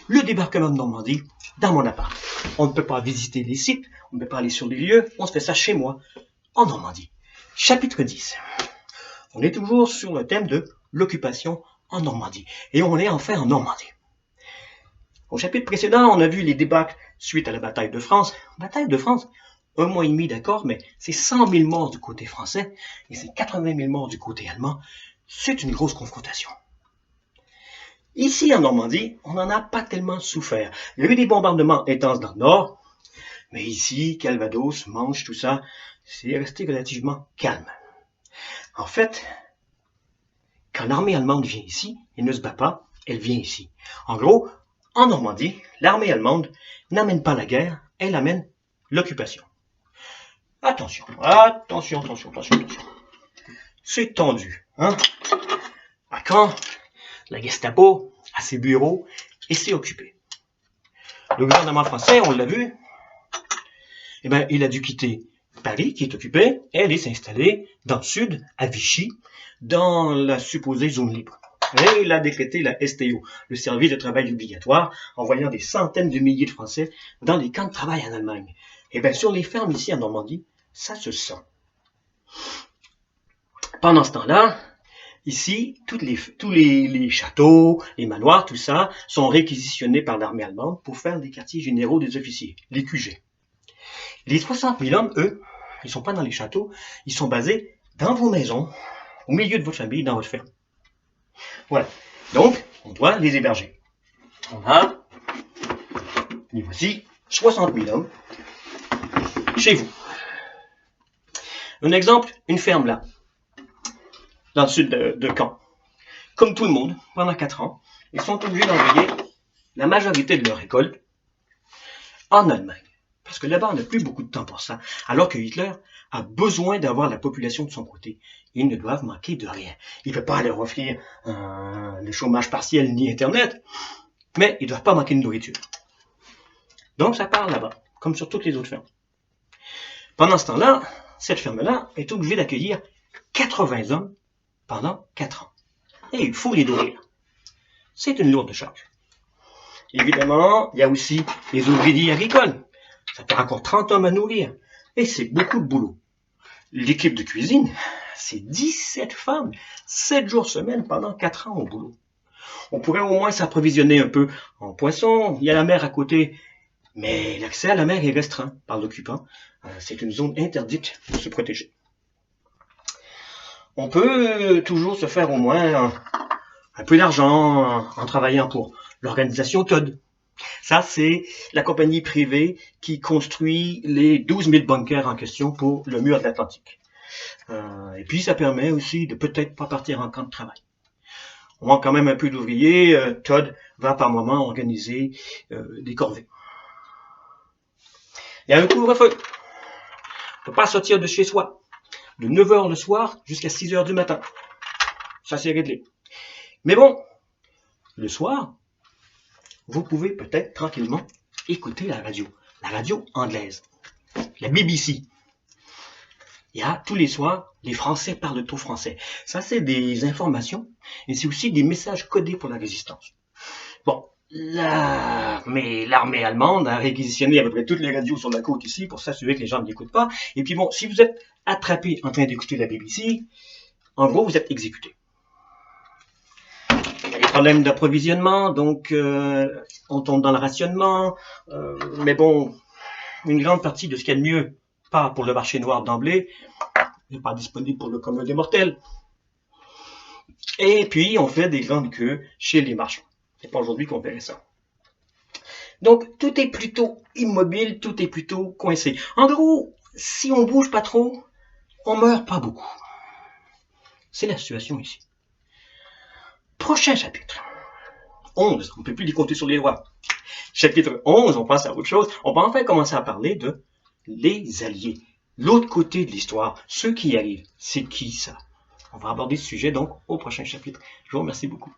le débarquement de Normandie dans mon appart. On ne peut pas visiter les sites, on ne peut pas aller sur les lieux, on se fait ça chez moi, en Normandie. Chapitre 10. On est toujours sur le thème de l'occupation en Normandie. Et on est enfin en Normandie. Au chapitre précédent, on a vu les débâcles suite à la bataille de France. Bataille de France, 1 mois et demi d'accord, mais c'est 100 000 morts du côté français et c'est 80 000 morts du côté allemand. C'est une grosse confrontation. Ici en Normandie, on n'en a pas tellement souffert. Il y a eu des bombardements intenses dans le nord, mais ici, Calvados, Manche, tout ça, c'est resté relativement calme. En fait, quand l'armée allemande vient ici, elle ne se bat pas, elle vient ici. En gros, en Normandie, l'armée allemande n'amène pas la guerre, elle amène l'occupation. Attention, attention, attention, attention, attention. C'est tendu, hein? À Caen, la Gestapo a ses bureaux et s'est occupé. Le gouvernement français, on l'a vu, eh ben, il a dû quitter Paris, qui est occupé, et aller s'installer dans le sud, à Vichy, dans la supposée zone libre. Et il a décrété la STO, le service de travail obligatoire, envoyant des centaines de milliers de Français dans les camps de travail en Allemagne. Et bien sur les fermes ici en Normandie, ça se sent. Pendant ce temps-là, ici, tous les châteaux, les manoirs, tout ça, sont réquisitionnés par l'armée allemande pour faire des quartiers généraux des officiers, les QG. Les 60 000 hommes, eux, ils sont pas dans les châteaux, ils sont basés dans vos maisons, au milieu de votre famille, dans votre ferme. Voilà. Donc, on doit les héberger. Et voici 60 000 hommes chez vous. Un exemple, une ferme là, dans le sud de Caen. Comme tout le monde, pendant 4 ans, ils sont obligés d'envoyer la majorité de leur récolte en Allemagne. Parce que là-bas, on n'a plus beaucoup de temps pour ça. Alors que Hitler a besoin d'avoir la population de son côté. Ils ne doivent manquer de rien. Il ne peut pas leur offrir le chômage partiel ni Internet, mais ils ne doivent pas manquer de nourriture. Donc ça part là-bas, comme sur toutes les autres fermes. Pendant ce temps-là, cette ferme-là est obligée d'accueillir 80 hommes pendant 4 ans. Et il faut les nourrir. C'est une lourde charge. Évidemment, il y a aussi les ouvriers agricoles. Ça fait encore 30 hommes à nourrir. Et c'est beaucoup de boulot. L'équipe de cuisine, c'est 17 femmes, 7 jours semaine pendant 4 ans au boulot. On pourrait au moins s'approvisionner un peu en poisson. Il y a la mer à côté. Mais l'accès à la mer est restreint par l'occupant. C'est une zone interdite pour se protéger. On peut toujours se faire au moins un peu d'argent en travaillant pour l'organisation Todd. Ça, c'est la compagnie privée qui construit les 12 000 bunkers en question pour le mur de l'Atlantique. Et puis, ça permet aussi de peut-être pas partir en camp de travail. On manque quand même un peu d'ouvriers. Todd va par moment organiser des corvées. Il y a un couvre-feu. On ne peut pas sortir de chez soi. De 9 h le soir jusqu'à 6 h du matin. Ça, c'est réglé. Mais bon, le soir, vous pouvez peut-être tranquillement écouter la radio anglaise, la BBC. Il y a tous les soirs, les Français parlent au français. Ça, c'est des informations et c'est aussi des messages codés pour la résistance. Bon, mais l'armée allemande a réquisitionné à peu près toutes les radios sur la côte ici pour s'assurer que les gens ne l'écoutent pas. Et puis bon, si vous êtes attrapé en train d'écouter la BBC, en gros, vous êtes exécuté. Il y a des problèmes d'approvisionnement, donc on tombe dans le rationnement. Mais bon, une grande partie de ce qu'il y a de mieux part pour le marché noir d'emblée, n'est pas disponible pour le commun des mortels. Et puis, on fait des grandes queues chez les marchands. C'est pas aujourd'hui qu'on verrait ça. Donc, tout est plutôt immobile, tout est plutôt coincé. En gros, si on bouge pas trop, on meurt pas beaucoup. C'est la situation ici. Prochain chapitre. 11. On ne peut plus les compter sur les doigts. Chapitre 11, on passe à autre chose. On va enfin commencer à parler de les Alliés. L'autre côté de l'histoire, ceux qui y arrivent. C'est qui ça? On va aborder ce sujet donc au prochain chapitre. Je vous remercie beaucoup.